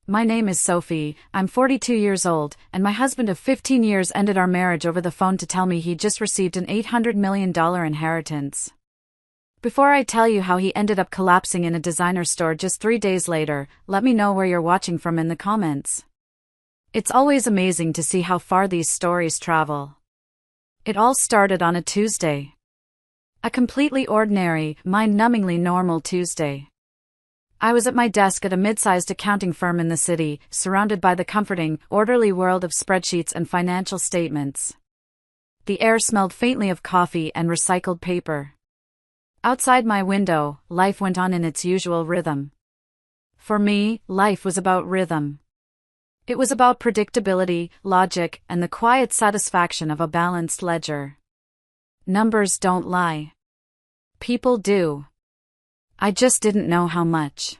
My name is Sophie, I'm 42 years old, and my husband of 15 years ended our marriage over the phone to tell me he just received an $800 million inheritance. Before I tell you how he ended up collapsing in a designer store just 3 days later, let me know where you're watching from in the comments. It's always amazing to see how far these stories travel. It all started on a Tuesday. A completely ordinary, mind-numbingly normal Tuesday. I was at my desk at a mid-sized accounting firm in the city, surrounded by the comforting, orderly world of spreadsheets and financial statements. The air smelled faintly of coffee and recycled paper. Outside my window, life went on in its usual rhythm. For me, life was about rhythm. It was about predictability, logic, and the quiet satisfaction of a balanced ledger. Numbers don't lie. People do. I just didn't know how much.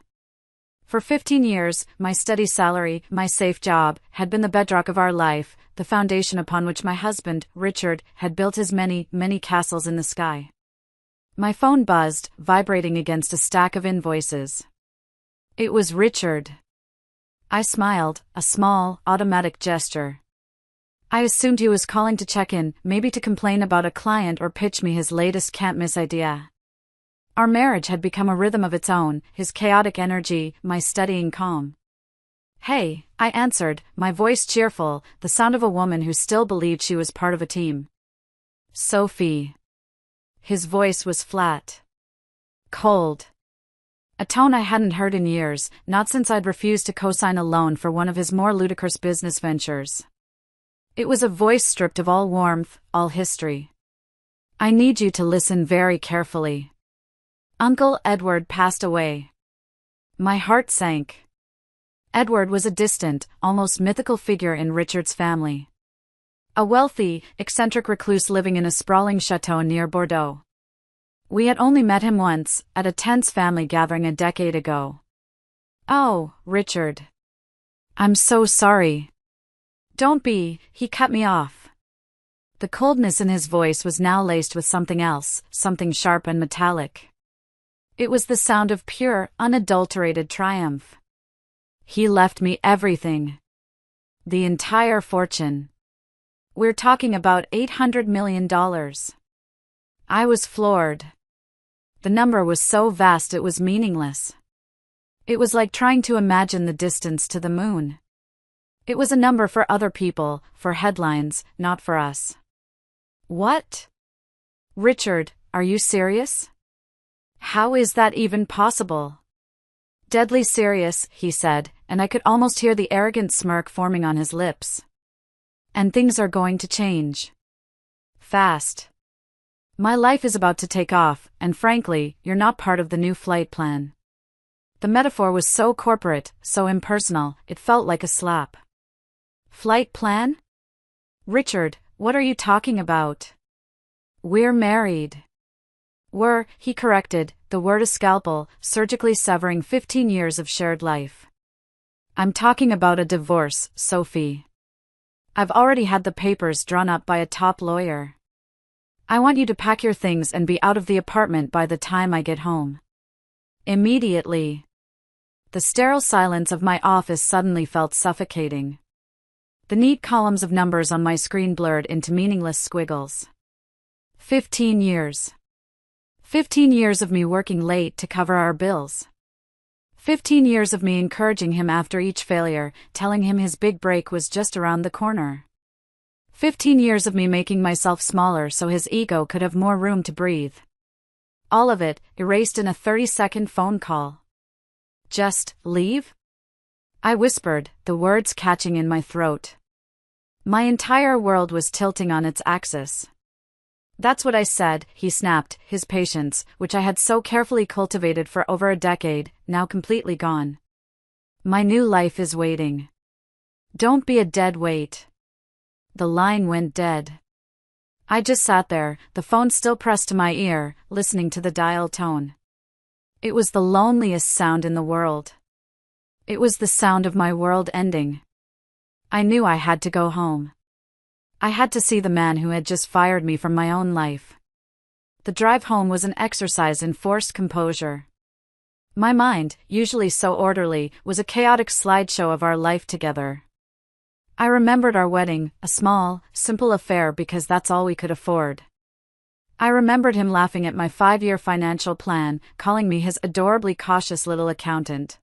For 15 years, my steady salary, my safe job, had been the bedrock of our life, the foundation upon which my husband, Richard, had built his many, many castles in the sky. My phone buzzed, vibrating against a stack of invoices. It was Richard. I smiled, a small, automatic gesture. I assumed he was calling to check in, maybe to complain about a client or pitch me his latest can't-miss idea. Our marriage had become a rhythm of its own, his chaotic energy, my steadying calm. "Hey," I answered, my voice cheerful, the sound of a woman who still believed she was part of a team. "Sophie." His voice was flat. Cold. A tone I hadn't heard in years, not since I'd refused to co-sign a loan for one of his more ludicrous business ventures. It was a voice stripped of all warmth, all history. "I need you to listen very carefully. Uncle Edward passed away." My heart sank. Edward was a distant, almost mythical figure in Richard's family. A wealthy, eccentric recluse living in a sprawling chateau near Bordeaux. We had only met him once, at a tense family gathering a decade ago. "Oh, Richard. I'm so sorry." "Don't be," he cut me off. The coldness in his voice was now laced with something else, something sharp and metallic. It was the sound of pure, unadulterated triumph. "He left me everything. The entire fortune. We're talking about $800 million. I was floored. The number was so vast it was meaningless. It was like trying to imagine the distance to the moon. It was a number for other people, for headlines, not for us. "What? Richard, are you serious? How is that even possible?" "Deadly serious," he said, and I could almost hear the arrogant smirk forming on his lips. "And things are going to change. Fast. My life is about to take off, and frankly, you're not part of the new flight plan." The metaphor was so corporate, so impersonal, it felt like a slap. "Flight plan? Richard, what are you talking about?" "We're married." "Were," he corrected, the word a scalpel, surgically severing 15 years of shared life. "I'm talking about a divorce, Sophie. I've already had the papers drawn up by a top lawyer. I want you to pack your things and be out of the apartment by the time I get home. Immediately." The sterile silence of my office suddenly felt suffocating. The neat columns of numbers on my screen blurred into meaningless squiggles. 15 years. 15 years of me working late to cover our bills. 15 years of me encouraging him after each failure, telling him his big break was just around the corner. 15 years of me making myself smaller so his ego could have more room to breathe. All of it, erased in a 30-second phone call. "Just leave?" I whispered, the words catching in my throat. My entire world was tilting on its axis. "That's what I said," he snapped, his patience, which I had so carefully cultivated for over a decade, now completely gone. "My new life is waiting. Don't be a dead weight." The line went dead. I just sat there, the phone still pressed to my ear, listening to the dial tone. It was the loneliest sound in the world. It was the sound of my world ending. I knew I had to go home. I had to see the man who had just fired me from my own life. The drive home was an exercise in forced composure. My mind, usually so orderly, was a chaotic slideshow of our life together. I remembered our wedding, a small, simple affair because that's all we could afford. I remembered him laughing at my 5-year financial plan, calling me his adorably cautious little accountant.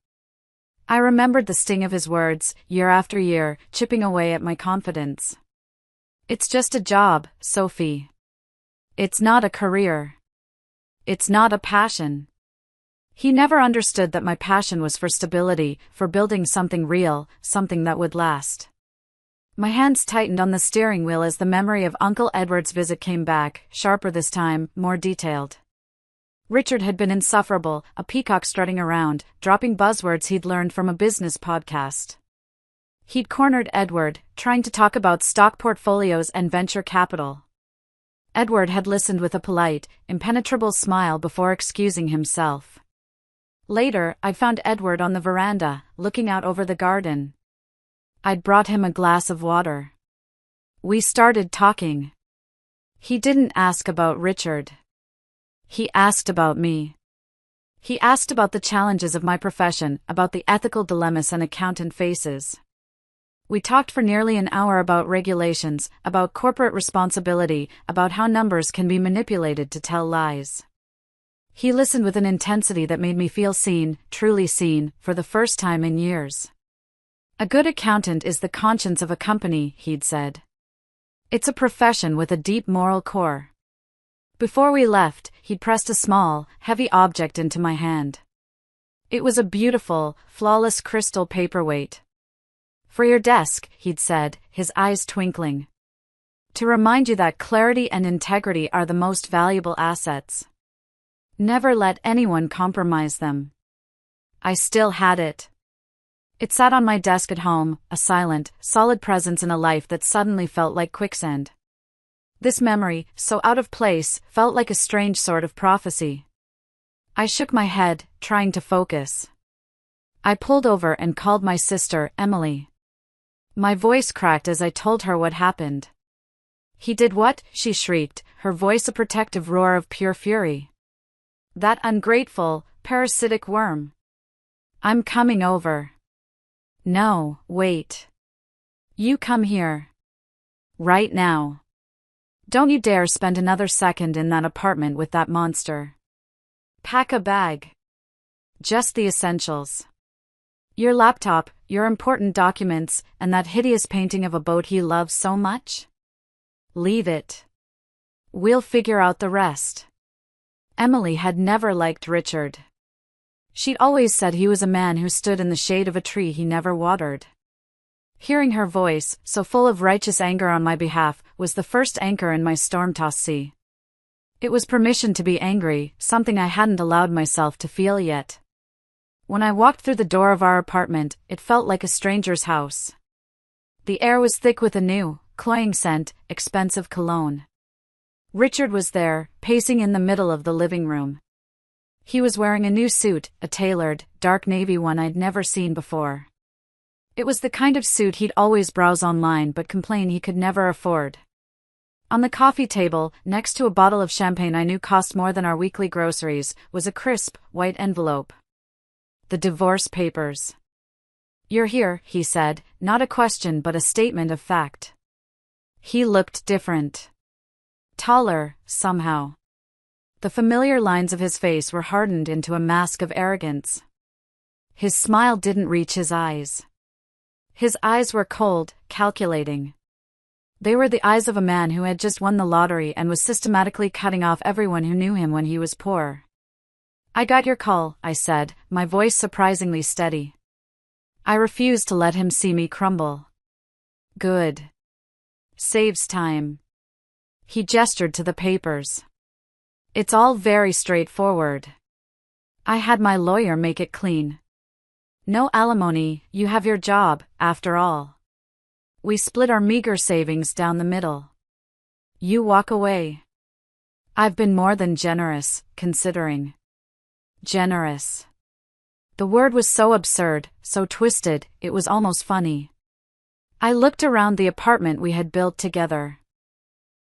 I remembered the sting of his words, year after year, chipping away at my confidence. It's just a job, Sophie. It's not a career. It's not a passion. He never understood that my passion was for stability, for building something real, something that would last. My hands tightened on the steering wheel as the memory of Uncle Edward's visit came back, sharper this time, more detailed. Richard had been insufferable, a peacock strutting around, dropping buzzwords he'd learned from a business podcast. He'd cornered Edward, trying to talk about stock portfolios and venture capital. Edward had listened with a polite, impenetrable smile before excusing himself. Later, I found Edward on the veranda, looking out over the garden. I'd brought him a glass of water. We started talking. He didn't ask about Richard. He asked about me. He asked about the challenges of my profession, about the ethical dilemmas an accountant faces. We talked for nearly an hour about regulations, about corporate responsibility, about how numbers can be manipulated to tell lies. He listened with an intensity that made me feel seen, truly seen, for the first time in years. A good accountant is the conscience of a company, he'd said. It's a profession with a deep moral core. Before we left, he'd pressed a small, heavy object into my hand. It was a beautiful, flawless crystal paperweight. For your desk, he'd said, his eyes twinkling. To remind you that clarity and integrity are the most valuable assets. Never let anyone compromise them. I still had it. It sat on my desk at home, a silent, solid presence in a life that suddenly felt like quicksand. This memory, so out of place, felt like a strange sort of prophecy. I shook my head, trying to focus. I pulled over and called my sister, Emily. My voice cracked as I told her what happened. He did what? She shrieked, her voice a protective roar of pure fury. That ungrateful, parasitic worm. I'm coming over. No, wait. You come here. Right now. Don't you dare spend another second in that apartment with that monster. Pack a bag. Just the essentials. Your laptop, your important documents, and that hideous painting of a boat he loves so much? Leave it. We'll figure out the rest. Emily had never liked Richard. She'd always said he was a man who stood in the shade of a tree he never watered. Hearing her voice, so full of righteous anger on my behalf, was the first anchor in my storm-tossed sea. It was permission to be angry, something I hadn't allowed myself to feel yet. When I walked through the door of our apartment, it felt like a stranger's house. The air was thick with a new, cloying scent, expensive cologne. Richard was there, pacing in the middle of the living room. He was wearing a new suit, a tailored, dark navy one I'd never seen before. It was the kind of suit he'd always browse online but complain he could never afford. On the coffee table, next to a bottle of champagne I knew cost more than our weekly groceries, was a crisp, white envelope. The divorce papers. You're here, he said, not a question but a statement of fact. He looked different. Taller, somehow. The familiar lines of his face were hardened into a mask of arrogance. His smile didn't reach his eyes. His eyes were cold, calculating. They were the eyes of a man who had just won the lottery and was systematically cutting off everyone who knew him when he was poor. I got your call, I said, my voice surprisingly steady. I refused to let him see me crumble. Good. Saves time. He gestured to the papers. It's all very straightforward. I had my lawyer make it clean. No alimony, you have your job, after all. We split our meager savings down the middle. You walk away. I've been more than generous, considering. Generous. The word was so absurd, so twisted, it was almost funny. I looked around the apartment we had built together.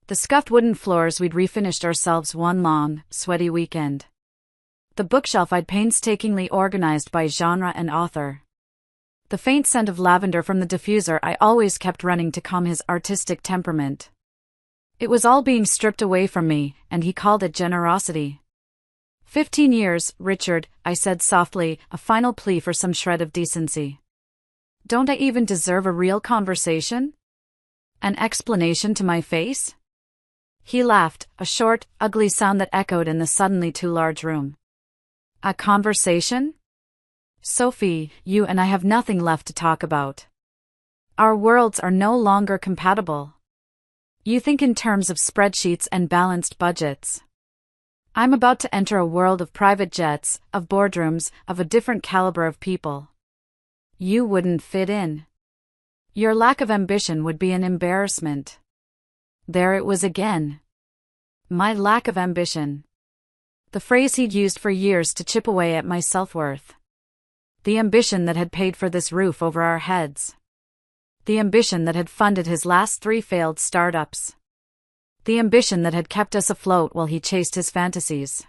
The scuffed wooden floors we'd refinished ourselves one long, sweaty weekend. The bookshelf I'd painstakingly organized by genre and author. The faint scent of lavender from the diffuser I always kept running to calm his artistic temperament. It was all being stripped away from me, and he called it generosity. 15 years, Richard, I said softly, a final plea for some shred of decency. Don't I even deserve a real conversation? An explanation to my face? He laughed, a short, ugly sound that echoed in the suddenly too large room. A conversation? Sophie, you and I have nothing left to talk about. Our worlds are no longer compatible. You think in terms of spreadsheets and balanced budgets. I'm about to enter a world of private jets, of boardrooms, of a different caliber of people. You wouldn't fit in. Your lack of ambition would be an embarrassment. There it was again. My lack of ambition. The phrase he'd used for years to chip away at my self-worth. The ambition that had paid for this roof over our heads. The ambition that had funded his last 3 failed startups. The ambition that had kept us afloat while he chased his fantasies.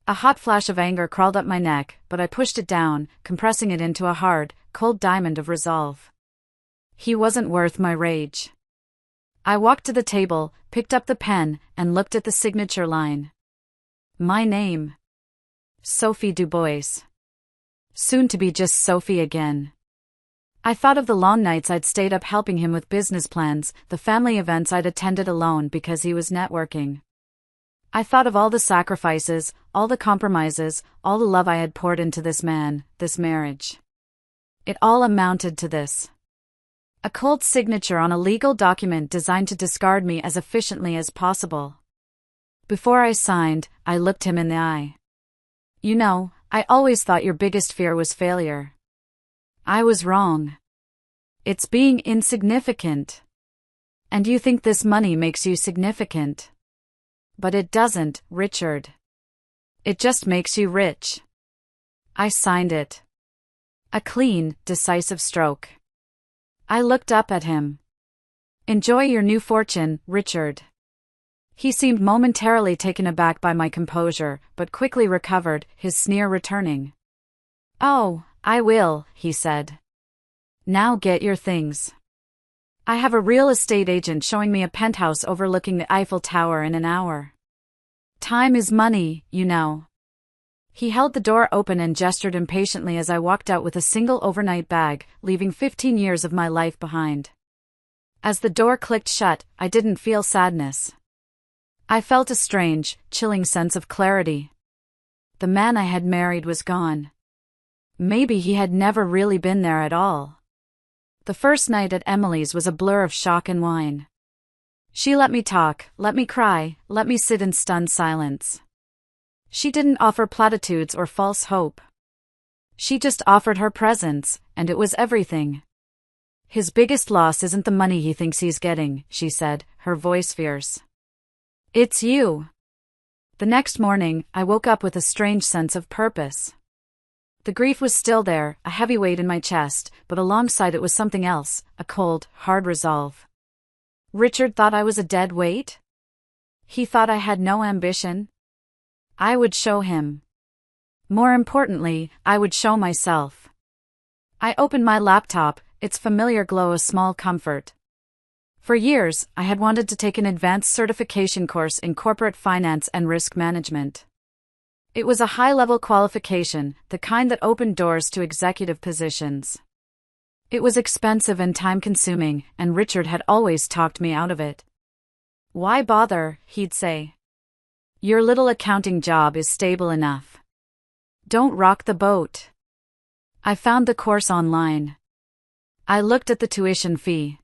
A hot flash of anger crawled up my neck, but I pushed it down, compressing it into a hard, cold diamond of resolve. He wasn't worth my rage. I walked to the table, picked up the pen, and looked at the signature line. My name. Sophie Dubois. Soon to be just Sophie again. I thought of the long nights I'd stayed up helping him with business plans, the family events I'd attended alone because he was networking. I thought of all the sacrifices, all the compromises, all the love I had poured into this man, this marriage. It all amounted to this. A cold signature on a legal document designed to discard me as efficiently as possible. Before I signed, I looked him in the eye. You know, I always thought your biggest fear was failure. I was wrong. It's being insignificant. And you think this money makes you significant. But it doesn't, Richard. It just makes you rich. I signed it. A clean, decisive stroke. I looked up at him. Enjoy your new fortune, Richard. He seemed momentarily taken aback by my composure, but quickly recovered, his sneer returning. Oh, I will, he said. Now get your things. I have a real estate agent showing me a penthouse overlooking the Eiffel Tower in an hour. Time is money, you know. He held the door open and gestured impatiently as I walked out with a single overnight bag, leaving 15 years of my life behind. As the door clicked shut, I didn't feel sadness. I felt a strange, chilling sense of clarity. The man I had married was gone. Maybe he had never really been there at all. The first night at Emily's was a blur of shock and wine. She let me talk, let me cry, let me sit in stunned silence. She didn't offer platitudes or false hope. She just offered her presence, and it was everything. His biggest loss isn't the money he thinks he's getting, she said, her voice fierce. It's you. The next morning, I woke up with a strange sense of purpose. The grief was still there, a heavy weight in my chest, but alongside it was something else, a cold, hard resolve. Richard thought I was a dead weight? He thought I had no ambition? I would show him. More importantly, I would show myself. I opened my laptop, its familiar glow a small comfort. For years, I had wanted to take an advanced certification course in corporate finance and risk management. It was a high-level qualification, the kind that opened doors to executive positions. It was expensive and time-consuming, and Richard had always talked me out of it. Why bother, he'd say. Your little accounting job is stable enough. Don't rock the boat. I found the course online. I looked at the tuition fee.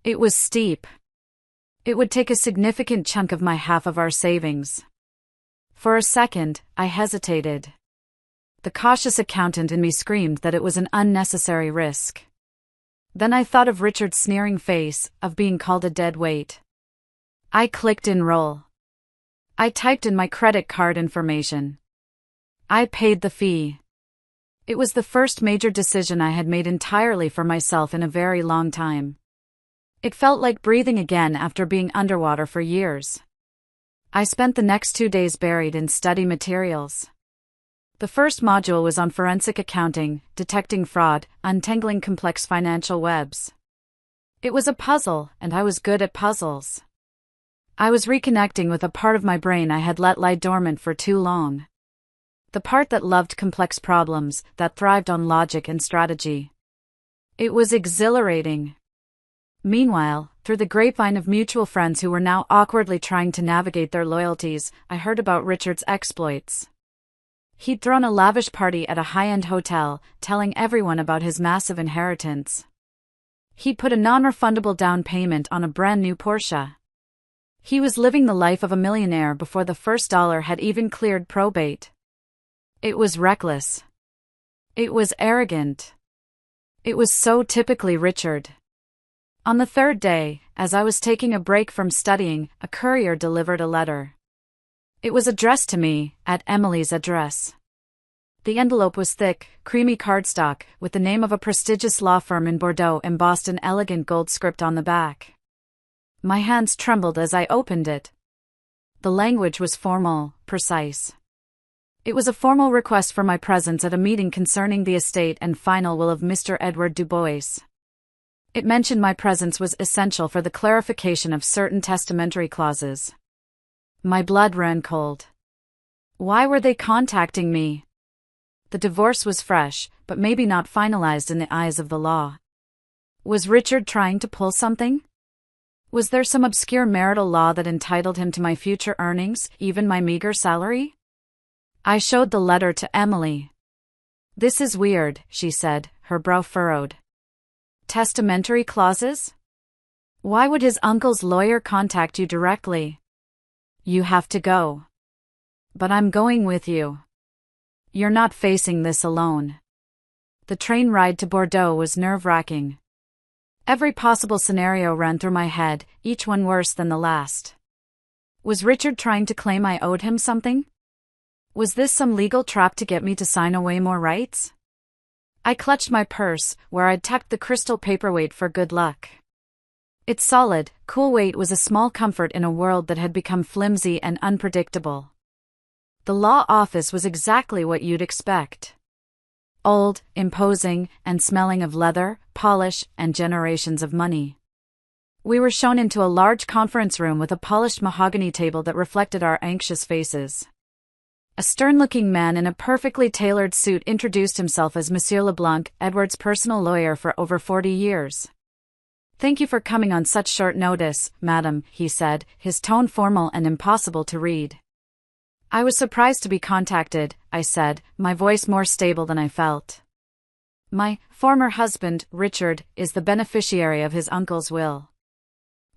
It was steep. It would take a significant chunk of my half of our savings. For a second, I hesitated. The cautious accountant in me screamed that it was an unnecessary risk. Then I thought of Richard's sneering face, of being called a dead weight. I clicked enroll. I typed in my credit card information. I paid the fee. It was the first major decision I had made entirely for myself in a very long time. It felt like breathing again after being underwater for years. I spent the next 2 days buried in study materials. The first module was on forensic accounting, detecting fraud, untangling complex financial webs. It was a puzzle, and I was good at puzzles. I was reconnecting with a part of my brain I had let lie dormant for too long. The part that loved complex problems, that thrived on logic and strategy. It was exhilarating. Meanwhile, through the grapevine of mutual friends who were now awkwardly trying to navigate their loyalties, I heard about Richard's exploits. He'd thrown a lavish party at a high-end hotel, telling everyone about his massive inheritance. He'd put a non-refundable down payment on a brand-new Porsche. He was living the life of a millionaire before the first dollar had even cleared probate. It was reckless. It was arrogant. It was so typically Richard. On the third day, as I was taking a break from studying, a courier delivered a letter. It was addressed to me, at Emily's address. The envelope was thick, creamy cardstock, with the name of a prestigious law firm in Bordeaux embossed in elegant gold script on the back. My hands trembled as I opened it. The language was formal, precise. It was a formal request for my presence at a meeting concerning the estate and final will of Mr. Edward Dubois. It mentioned my presence was essential for the clarification of certain testamentary clauses. My blood ran cold. Why were they contacting me? The divorce was fresh, but maybe not finalized in the eyes of the law. Was Richard trying to pull something? Was there some obscure marital law that entitled him to my future earnings, even my meager salary? I showed the letter to Emily. "This is weird," she said, her brow furrowed. "Testamentary clauses? Why would his uncle's lawyer contact you directly? You have to go. But I'm going with you. You're not facing this alone." The train ride to Bordeaux was nerve-wracking. Every possible scenario ran through my head, each one worse than the last. Was Richard trying to claim I owed him something? Was this some legal trap to get me to sign away more rights? I clutched my purse, where I'd tucked the crystal paperweight for good luck. Its solid, cool weight was a small comfort in a world that had become flimsy and unpredictable. The law office was exactly what you'd expect. Old, imposing, and smelling of leather, polish, and generations of money. We were shown into a large conference room with a polished mahogany table that reflected our anxious faces. A stern-looking man in a perfectly tailored suit introduced himself as Monsieur Leblanc, Edward's personal lawyer for over 40 years. "Thank you for coming on such short notice, madam," he said, his tone formal and impossible to read. "I was surprised to be contacted," I said, my voice more stable than I felt. "My former husband, Richard, is the beneficiary of his uncle's will."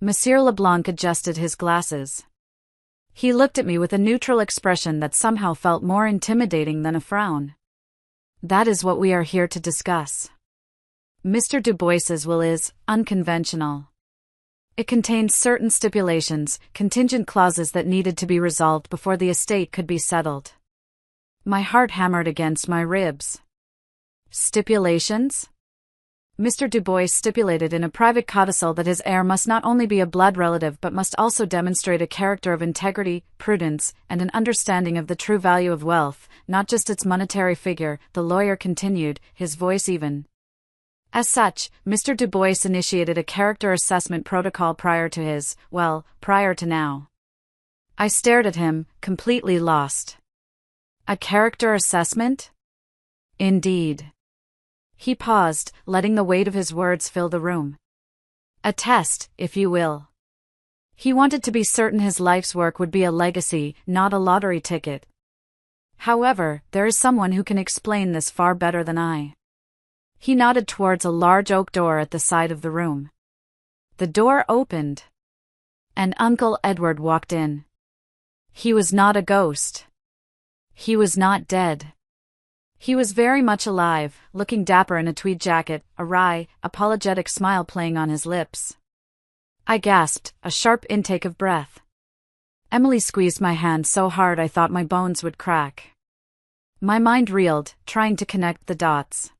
Monsieur Leblanc adjusted his glasses. He looked at me with a neutral expression that somehow felt more intimidating than a frown. "That is what we are here to discuss. Mr. Dubois's will is unconventional. It contained certain stipulations, contingent clauses that needed to be resolved before the estate could be settled." My heart hammered against my ribs. Stipulations? Mr. Dubois stipulated in a private codicil that his heir must not only be a blood relative but must also demonstrate a character of integrity, prudence, and an understanding of the true value of wealth, not just its monetary figure, the lawyer continued, his voice even. As such, Mr. Dubois initiated a character assessment protocol prior to now. I stared at him, completely lost. A character assessment? Indeed. He paused, letting the weight of his words fill the room. A test, if you will. He wanted to be certain his life's work would be a legacy, not a lottery ticket. However, there is someone who can explain this far better than I. He nodded towards a large oak door at the side of the room. The door opened. And Uncle Edward walked in. He was not a ghost. He was not dead. He was very much alive, looking dapper in a tweed jacket, a wry, apologetic smile playing on his lips. I gasped, a sharp intake of breath. Emily squeezed my hand so hard I thought my bones would crack. My mind reeled, trying to connect the dots.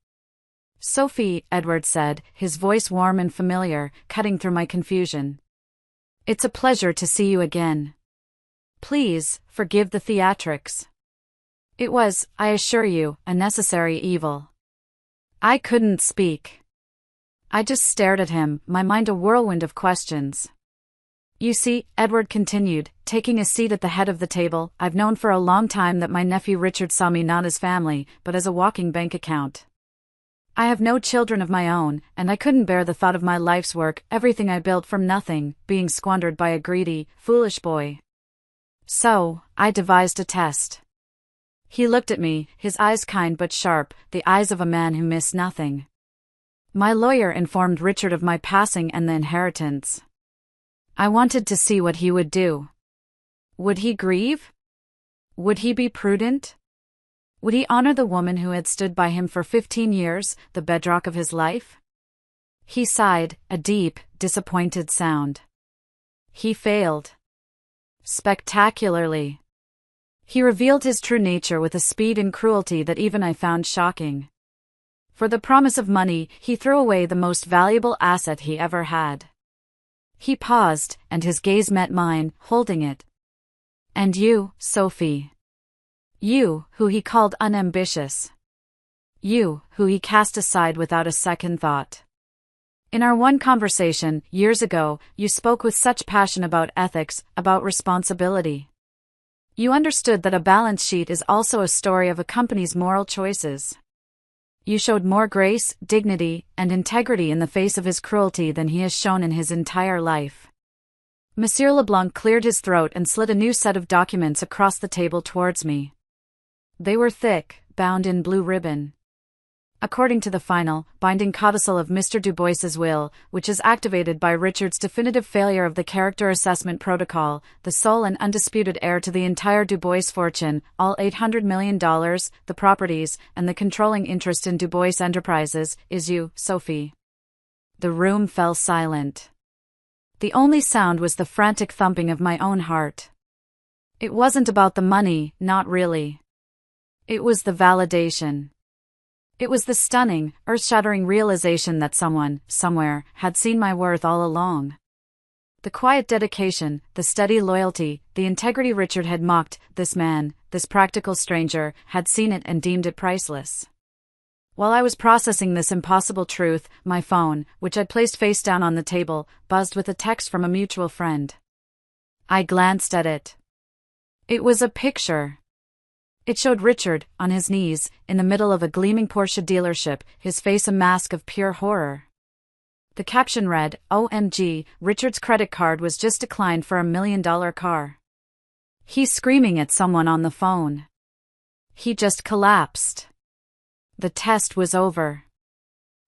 "Sophie," Edward said, his voice warm and familiar, cutting through my confusion. "It's a pleasure to see you again. Please, forgive the theatrics." It was, I assure you, a necessary evil. I couldn't speak. I just stared at him, my mind a whirlwind of questions. You see, Edward continued, taking a seat at the head of the table, I've known for a long time that my nephew Richard saw me not as family, but as a walking bank account. I have no children of my own, and I couldn't bear the thought of my life's work, everything I built from nothing, being squandered by a greedy, foolish boy. So, I devised a test. He looked at me, his eyes kind but sharp, the eyes of a man who missed nothing. My lawyer informed Richard of my passing and the inheritance. I wanted to see what he would do. Would he grieve? Would he be prudent? Would he honor the woman who had stood by him for 15 years, the bedrock of his life? He sighed, a deep, disappointed sound. He failed. Spectacularly. He revealed his true nature with a speed and cruelty that even I found shocking. For the promise of money, he threw away the most valuable asset he ever had. He paused, and his gaze met mine, holding it. And you, Sophie. You, who he called unambitious. You, who he cast aside without a second thought. In our one conversation, years ago, you spoke with such passion about ethics, about responsibility. You understood that a balance sheet is also a story of a company's moral choices. You showed more grace, dignity, and integrity in the face of his cruelty than he has shown in his entire life. Monsieur Leblanc cleared his throat and slid a new set of documents across the table towards me. They were thick, bound in blue ribbon. According to the final, binding codicil of Mr. Dubois's will, which is activated by Richard's definitive failure of the character assessment protocol, the sole and undisputed heir to the entire Dubois fortune, all $800 million, the properties, and the controlling interest in Dubois Enterprises, is you, Sophie. The room fell silent. The only sound was the frantic thumping of my own heart. It wasn't about the money, not really. It was the validation. It was the stunning, earth-shattering realization that someone, somewhere, had seen my worth all along. The quiet dedication, the steady loyalty, the integrity Richard had mocked, this man, this practical stranger, had seen it and deemed it priceless. While I was processing this impossible truth, my phone, which I'd placed face down on the table, buzzed with a text from a mutual friend. I glanced at it. It was a picture. It showed Richard, on his knees, in the middle of a gleaming Porsche dealership, his face a mask of pure horror. The caption read, OMG, Richard's credit card was just declined for $1 million car. He's screaming at someone on the phone. He just collapsed. The test was over.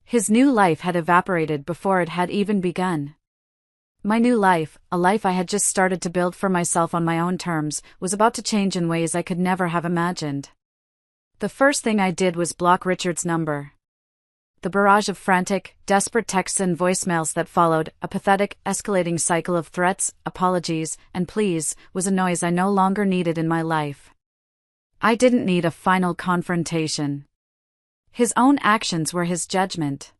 His new life had evaporated before it had even begun. My new life, a life I had just started to build for myself on my own terms, was about to change in ways I could never have imagined. The first thing I did was block Richard's number. The barrage of frantic, desperate texts and voicemails that followed, a pathetic, escalating cycle of threats, apologies, and pleas, was a noise I no longer needed in my life. I didn't need a final confrontation. His own actions were his judgment.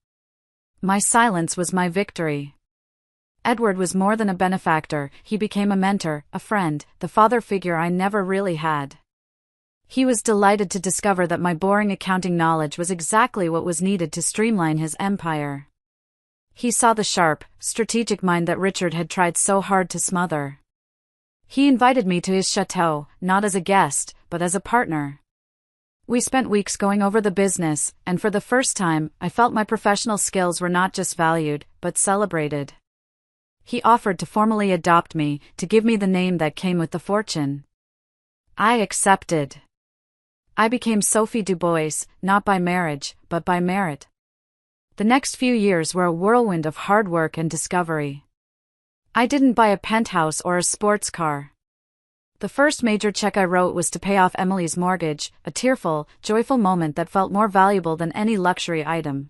My silence was my victory. Edward was more than a benefactor, he became a mentor, a friend, the father figure I never really had. He was delighted to discover that my boring accounting knowledge was exactly what was needed to streamline his empire. He saw the sharp, strategic mind that Richard had tried so hard to smother. He invited me to his chateau, not as a guest, but as a partner. We spent weeks going over the business, and for the first time, I felt my professional skills were not just valued, but celebrated. He offered to formally adopt me, to give me the name that came with the fortune. I accepted. I became Sophie Dubois, not by marriage, but by merit. The next few years were a whirlwind of hard work and discovery. I didn't buy a penthouse or a sports car. The first major check I wrote was to pay off Emily's mortgage, a tearful, joyful moment that felt more valuable than any luxury item.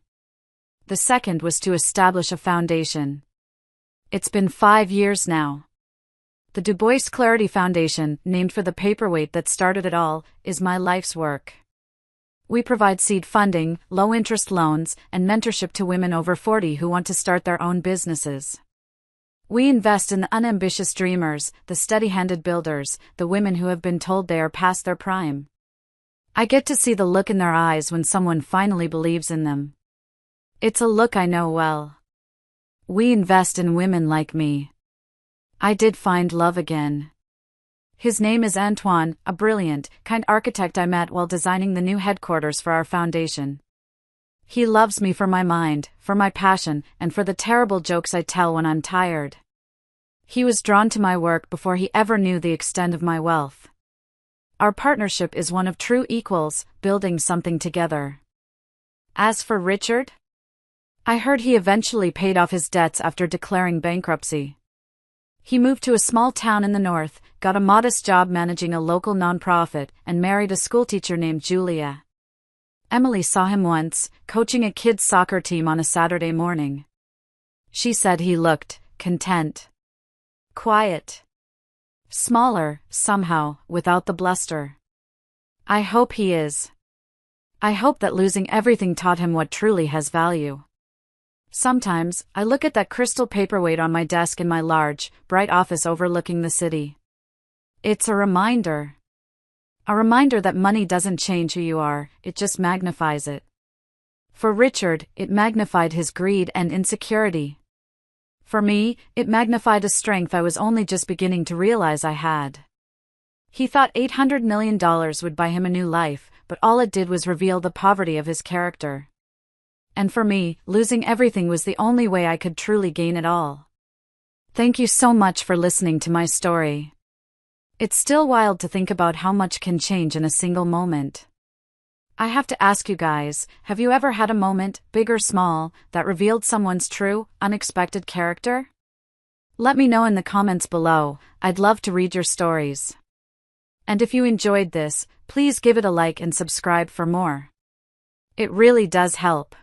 The second was to establish a foundation. It's been 5 years now. The Dubois Clarity Foundation, named for the paperweight that started it all, is my life's work. We provide seed funding, low-interest loans, and mentorship to women over 40 who want to start their own businesses. We invest in the unambitious dreamers, the steady-handed builders, the women who have been told they are past their prime. I get to see the look in their eyes when someone finally believes in them. It's a look I know well. We invest in women like me. I did find love again. His name is Antoine, a brilliant, kind architect I met while designing the new headquarters for our foundation. He loves me for my mind, for my passion, and for the terrible jokes I tell when I'm tired. He was drawn to my work before he ever knew the extent of my wealth. Our partnership is one of true equals, building something together. As for Richard? I heard he eventually paid off his debts after declaring bankruptcy. He moved to a small town in the north, got a modest job managing a local nonprofit, and married a schoolteacher named Julia. Emily saw him once, coaching a kids' soccer team on a Saturday morning. She said he looked content. Quiet. Smaller, somehow, without the bluster. I hope he is. I hope that losing everything taught him what truly has value. Sometimes, I look at that crystal paperweight on my desk in my large, bright office overlooking the city. It's a reminder. A reminder that money doesn't change who you are, it just magnifies it. For Richard, it magnified his greed and insecurity. For me, it magnified a strength I was only just beginning to realize I had. He thought $800 million would buy him a new life, but all it did was reveal the poverty of his character. And for me, losing everything was the only way I could truly gain it all. Thank you so much for listening to my story. It's still wild to think about how much can change in a single moment. I have to ask you guys, have you ever had a moment, big or small, that revealed someone's true, unexpected character? Let me know in the comments below, I'd love to read your stories. And if you enjoyed this, please give it a like and subscribe for more. It really does help.